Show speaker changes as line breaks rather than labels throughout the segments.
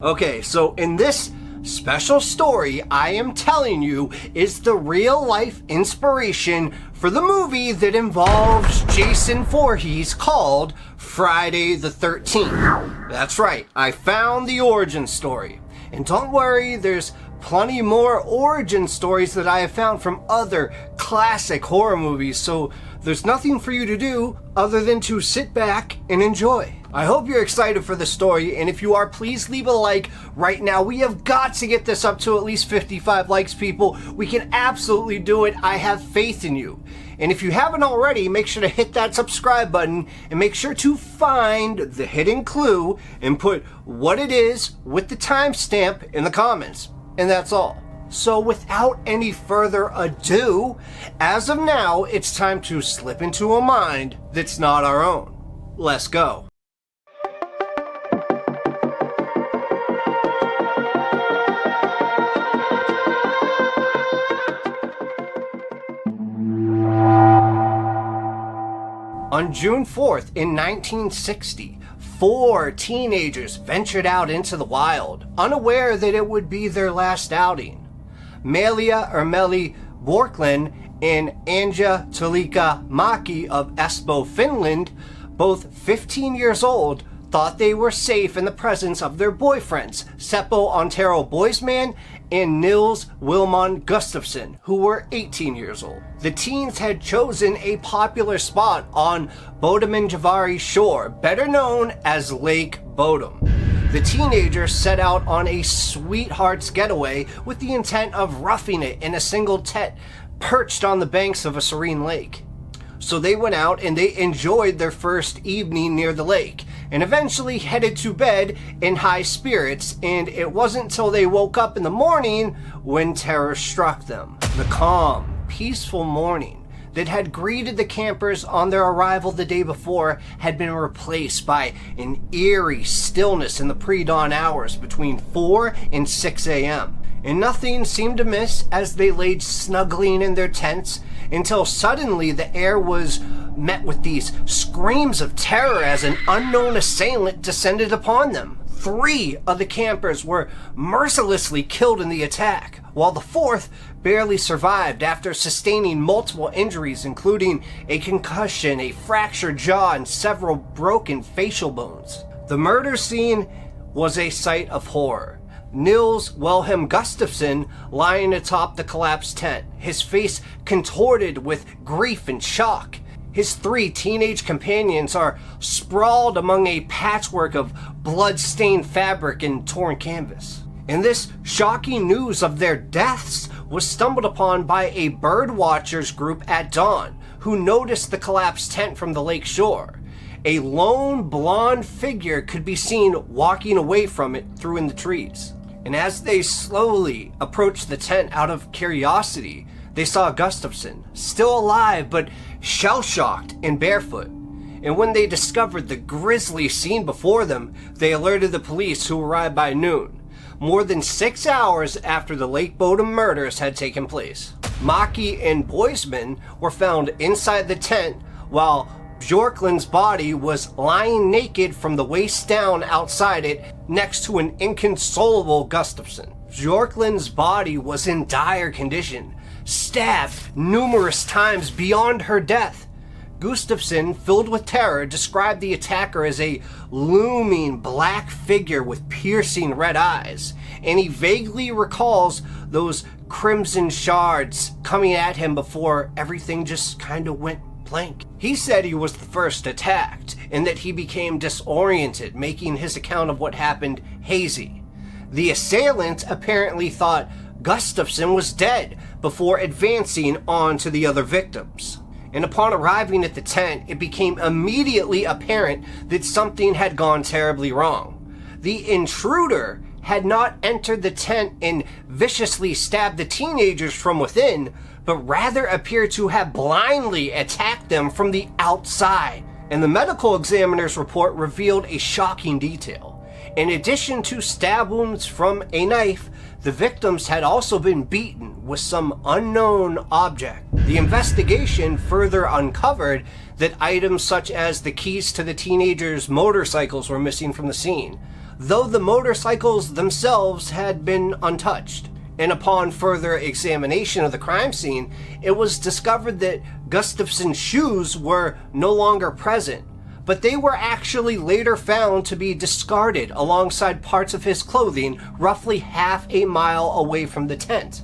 Okay, so in this special story I am telling you is the real life inspiration for the movie that involves Jason Voorhees called Friday the 13th. That's right, I found the origin story. And don't worry, there's plenty more origin stories that I have found from other classic horror movies, so there's nothing for you to do other than to sit back and enjoy. I hope you're excited for the story, and if you are, please leave a like right now. We have got to get this up to at least 55 likes, people. We can absolutely do it. I have faith in you. And if you haven't already, make sure to hit that subscribe button and make sure to find the hidden clue and put what it is with the timestamp in the comments. And that's all. So without any further ado, as of now, it's time to slip into a mind that's not our own. Let's go. On June 4th in 1960, 4 teenagers ventured out into the wild, unaware that it would be their last outing. Melia Borklin and Anja Tulika Maki of Espoo, Finland, both 15 years old, thought they were safe in the presence of their boyfriends, Seppo Antero Boisman and Nils Wilman Gustafsson, who were 18 years old. The teens had chosen a popular spot on Bodom shore, better known as Lake Bodum. The teenagers set out on a sweetheart's getaway with the intent of roughing it in a single tent perched on the banks of a serene lake. So they went out and they enjoyed their first evening near the lake and eventually headed to bed in high spirits, and it wasn't until they woke up in the morning when terror struck them. The calm, peaceful morning that had greeted the campers on their arrival the day before had been replaced by an eerie stillness in the pre-dawn hours between 4 and 6 a.m. And nothing seemed amiss as they laid snuggling in their tents until suddenly the air was met with these screams of terror as an unknown assailant descended upon them. 3 of the campers were mercilessly killed in the attack, while the 4th barely survived after sustaining multiple injuries, including a concussion, a fractured jaw, and several broken facial bones. The murder scene was a sight of horror. Nils Wilhelm Gustafsson lying atop the collapsed tent, his face contorted with grief and shock. His 3 teenage companions are sprawled among a patchwork of blood-stained fabric and torn canvas. And this shocking news of their deaths was stumbled upon by a bird watchers group at dawn, who noticed the collapsed tent from the lake shore. A lone blonde figure could be seen walking away from it through in the trees. And as they slowly approached the tent out of curiosity, they saw Gustafsson, still alive but shell-shocked and barefoot. And when they discovered the grisly scene before them, they alerted the police, who arrived by noon, more than 6 hours after the Lake Bodum murders had taken place. Maki and Boisman were found inside the tent, while Bjorklund's body was lying naked from the waist down outside it next to an inconsolable Gustafsson. Bjorklund's body was in dire condition, stabbed numerous times beyond her death. Gustafsson, filled with terror, described the attacker as a looming black figure with piercing red eyes, and he vaguely recalls those crimson shards coming at him before everything just kind of went blank. He said he was the first attacked and that he became disoriented, making his account of what happened hazy. The assailant apparently thought Gustafsson was dead before advancing on to the other victims. And upon arriving at the tent, it became immediately apparent that something had gone terribly wrong. The intruder had not entered the tent and viciously stabbed the teenagers from within, but rather appeared to have blindly attacked them from the outside. And the medical examiner's report revealed a shocking detail. In addition to stab wounds from a knife, the victims had also been beaten with some unknown object. The investigation further uncovered that items such as the keys to the teenagers' motorcycles were missing from the scene. though the motorcycles themselves had been untouched. And upon further examination of the crime scene, it was discovered that Gustafsson's shoes were no longer present, but they were actually later found to be discarded alongside parts of his clothing roughly half a mile away from the tent.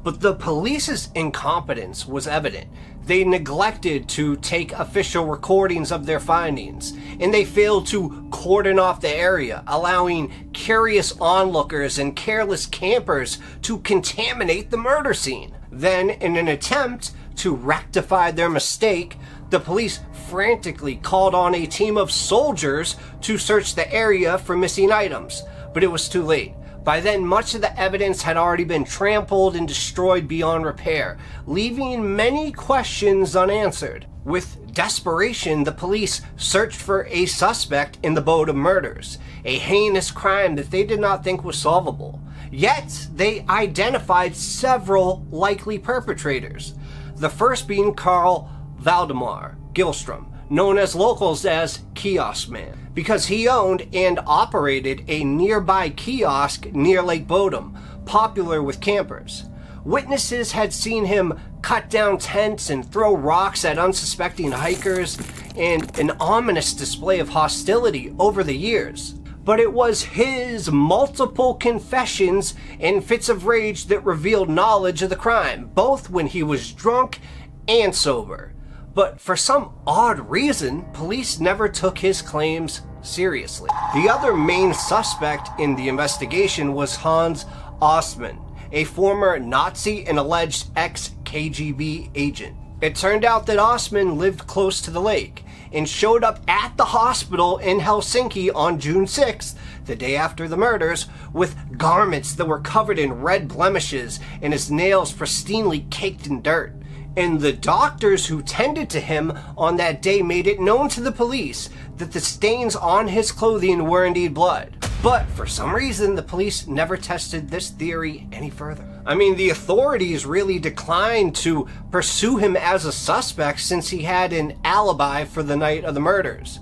But the police's incompetence was evident. They neglected to take official recordings of their findings, and they failed to cordon off the area, allowing curious onlookers and careless campers to contaminate the murder scene. Then, in an attempt to rectify their mistake, the police frantically called on a team of soldiers to search the area for missing items, but it was too late. By then, much of the evidence had already been trampled and destroyed beyond repair, leaving many questions unanswered. With desperation, the police searched for a suspect in the Bodum murders, a heinous crime that they did not think was solvable. Yet, they identified several likely perpetrators, the first being Carl Valdemar Gilstrom, known as locals as Kiosk Man, because he owned and operated a nearby kiosk near Lake Bodom, popular with campers. Witnesses had seen him cut down tents and throw rocks at unsuspecting hikers, and an ominous display of hostility over the years. But it was his multiple confessions and fits of rage that revealed knowledge of the crime, both when he was drunk and sober. But for some odd reason, police never took his claims seriously. The other main suspect in the investigation was Hans Ostman, a former Nazi and alleged ex-KGB agent. It turned out that Ostman lived close to the lake and showed up at the hospital in Helsinki on June 6th, the day after the murders, with garments that were covered in red blemishes and his nails pristinely caked in dirt. And the doctors who tended to him on that day made it known to the police that the stains on his clothing were indeed blood. But for some reason, the police never tested this theory any further. I mean, the authorities really declined to pursue him as a suspect since he had an alibi for the night of the murders.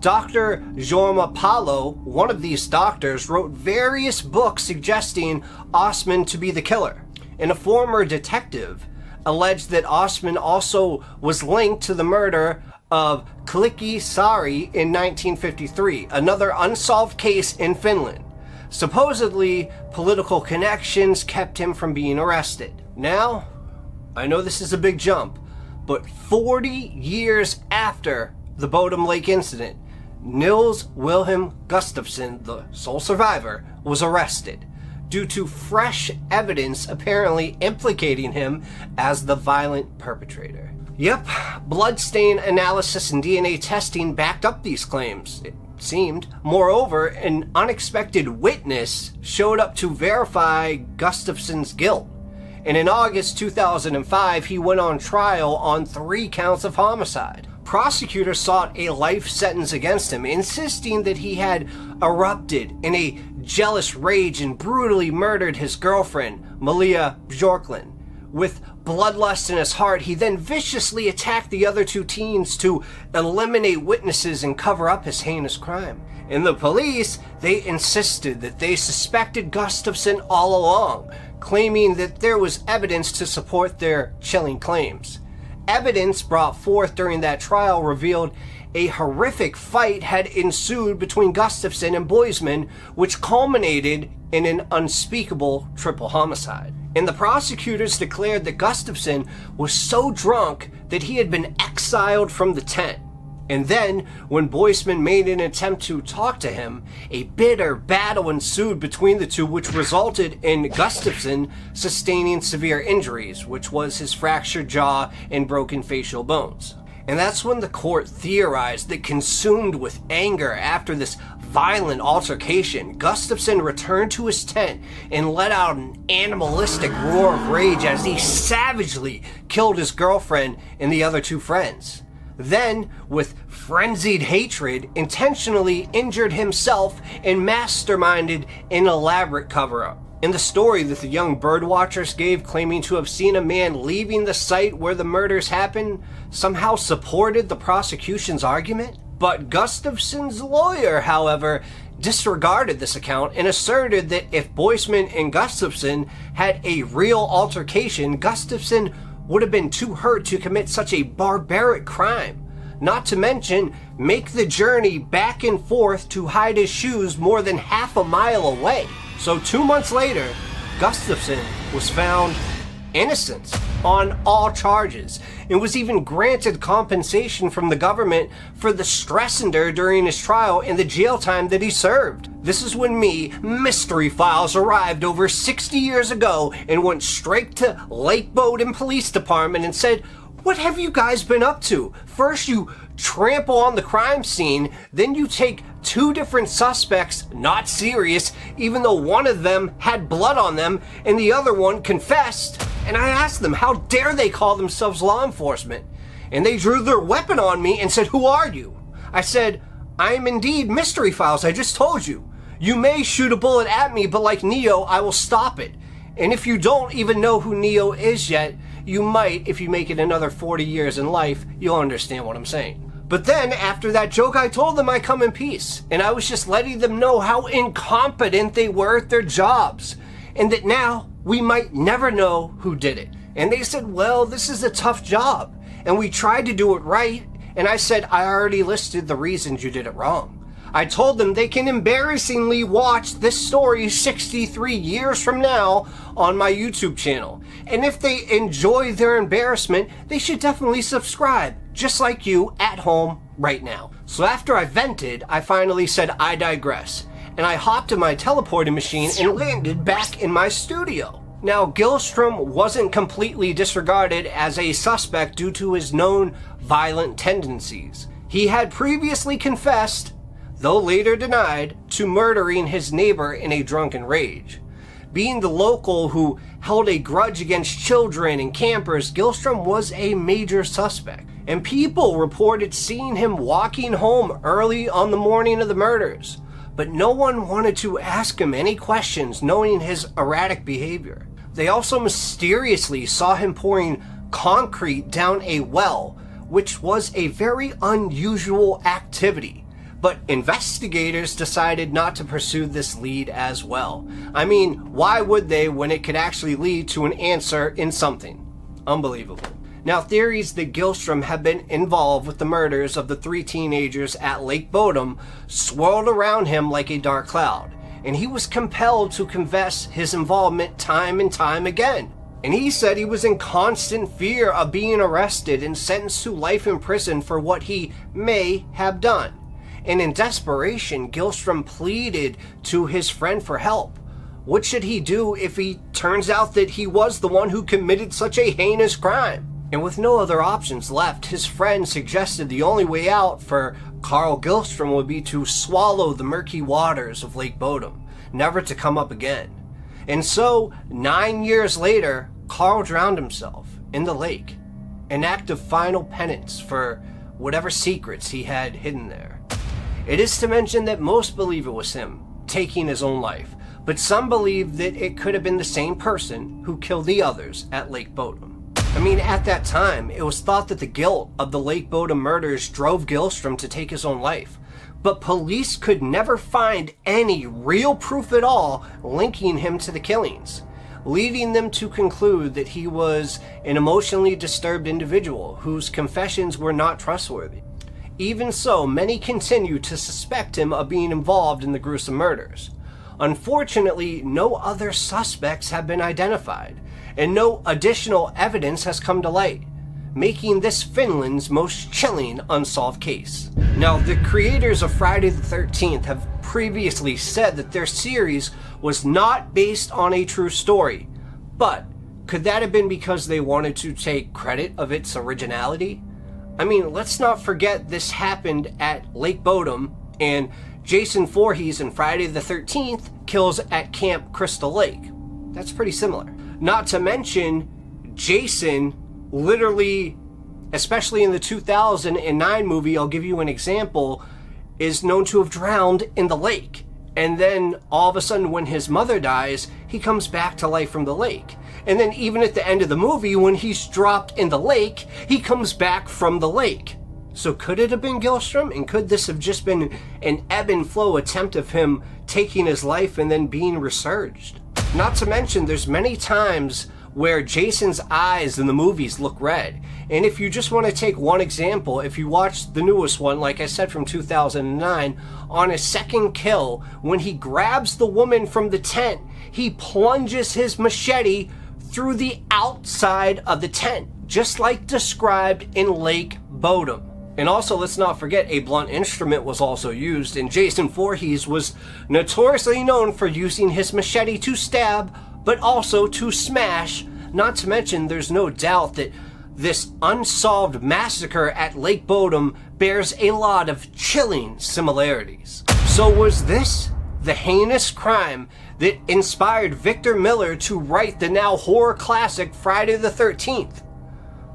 Dr. Jorma Palo, one of these doctors, wrote various books suggesting Ostman to be the killer. And a former detective alleged that Ostman also was linked to the murder of Klikki Sari in 1953, another unsolved case in Finland. Supposedly, political connections kept him from being arrested. Now, I know this is a big jump, but 40 years after the Bodom Lake incident, Nils Wilhelm Gustafsson, the sole survivor, was arrested due to fresh evidence apparently implicating him as the violent perpetrator. Yep, bloodstain analysis and DNA testing backed up these claims, it seemed. Moreover, an unexpected witness showed up to verify Gustafsson's guilt. And in August 2005, he went on trial on 3 counts of homicide. Prosecutors sought a life sentence against him, insisting that he had erupted in a jealous rage and brutally murdered his girlfriend, Malia Bjorklund. With bloodlust in his heart, he then viciously attacked the other 2 teens to eliminate witnesses and cover up his heinous crime. In the police, they insisted that they suspected Gustafsson all along, claiming that there was evidence to support their chilling claims. Evidence brought forth during that trial revealed a horrific fight had ensued between Gustafsson and Boisman, which culminated in an unspeakable triple homicide. And the prosecutors declared that Gustafsson was so drunk that he had been exiled from the tent. And then, when Boisman made an attempt to talk to him, a bitter battle ensued between the two, which resulted in Gustafsson sustaining severe injuries, which was his fractured jaw and broken facial bones. And that's when the court theorized that, consumed with anger after this violent altercation, Gustafsson returned to his tent and let out an animalistic roar of rage as he savagely killed his girlfriend and the other 2 friends. Then, with frenzied hatred, intentionally injured himself and masterminded an elaborate cover-up. In the story that the young birdwatchers gave, claiming to have seen a man leaving the site where the murders happened, somehow supported the prosecution's argument. But Gustafsson's lawyer, however, disregarded this account and asserted that if Boisman and Gustafson had a real altercation, Gustafson would have been too hurt to commit such a barbaric crime. Not to mention, make the journey back and forth to hide his shoes more than half a mile away. So 2 months later, Gustafson was found innocent on all charges and was even granted compensation from the government for the stress endured during his trial and the jail time that he served. This is when me, Mystery Files, arrived over 60 years ago and went straight to Lake Bodum Police Department and said, "What have you guys been up to? First you trample on the crime scene, then you take 2 different suspects, not serious, even though one of them had blood on them and the other one confessed." And I asked them, how dare they call themselves law enforcement? And they drew their weapon on me and said, "Who are you?" I said, "I am indeed Mystery Files, I just told you. You may shoot a bullet at me, but like Neo, I will stop it. And if you don't even know who Neo is yet, you might, if you make it another 40 years in life, you'll understand what I'm saying." But then, after that joke, I told them I come in peace. And I was just letting them know how incompetent they were at their jobs. And that now, we might never know who did it. And they said, "Well, this is a tough job. And we tried to do it right." And I said, "I already listed the reasons you did it wrong." I told them they can embarrassingly watch this story 63 years from now on my YouTube channel. And if they enjoy their embarrassment, they should definitely subscribe, just like you at home right now. So after I vented, I finally said, "I digress." And I hopped in my teleporting machine and landed back in my studio. Now, Gillstrom wasn't completely disregarded as a suspect due to his known violent tendencies. He had previously confessed, though later denied, to murdering his neighbor in a drunken rage. Being the local who held a grudge against children and campers, Gillstrom was a major suspect. And people reported seeing him walking home early on the morning of the murders. But no one wanted to ask him any questions, knowing his erratic behavior. They also mysteriously saw him pouring concrete down a well, which was a very unusual activity. But investigators decided not to pursue this lead as well. I mean, why would they when it could actually lead to an answer in something? Unbelievable. Now, theories that Gillstrom had been involved with the murders of the 3 teenagers at Lake Bodum swirled around him like a dark cloud, and he was compelled to confess his involvement time and time again. And he said he was in constant fear of being arrested and sentenced to life in prison for what he may have done. And in desperation, Gillstrom pleaded to his friend for help. What should he do if he turns out that he was the one who committed such a heinous crime? And with no other options left, his friend suggested the only way out for Carl Gillstrom would be to swallow the murky waters of Lake Bodum, never to come up again. And so, 9 years later, Carl drowned himself in the lake, an act of final penance for whatever secrets he had hidden there. It is to mention that most believe it was him taking his own life, but some believe that it could have been the same person who killed the others at Lake Bodum. I mean, at that time, it was thought that the guilt of the Lake Bodum murders drove Gillstrom to take his own life, but police could never find any real proof at all linking him to the killings, leading them to conclude that he was an emotionally disturbed individual whose confessions were not trustworthy. Even so, many continue to suspect him of being involved in the gruesome murders. Unfortunately, no other suspects have been identified, and no additional evidence has come to light, making this Finland's most chilling unsolved case. Now, the creators of Friday the 13th have previously said that their series was not based on a true story, but could that have been because they wanted to take credit of its originality? I mean, let's not forget this happened at Lake Bodum, and Jason Voorhees in Friday the 13th kills at Camp Crystal Lake. That's pretty similar. Not to mention, Jason literally, especially in the 2009 movie, I'll give you an example, is known to have drowned in the lake. And then all of a sudden when his mother dies, he comes back to life from the lake. And then even at the end of the movie, when he's dropped in the lake, he comes back from the lake. So could it have been Gilstrom? And could this have just been an ebb and flow attempt of him taking his life and then being resurged? Not to mention, there's many times where Jason's eyes in the movies look red. And if you just want to take one example, if you watch the newest one, like I said, from 2009, on his second kill, when he grabs the woman from the tent, he plunges his machete through the outside of the tent, just like described in Lake Bodom. And also, let's not forget, a blunt instrument was also used, and Jason Voorhees was notoriously known for using his machete to stab, but also to smash. Not to mention, there's no doubt that this unsolved massacre at Lake Bodum bears a lot of chilling similarities. So was this the heinous crime that inspired Victor Miller to write the now horror classic Friday the 13th?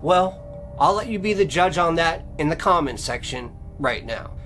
Well, I'll let you be the judge on that in the comments section right now.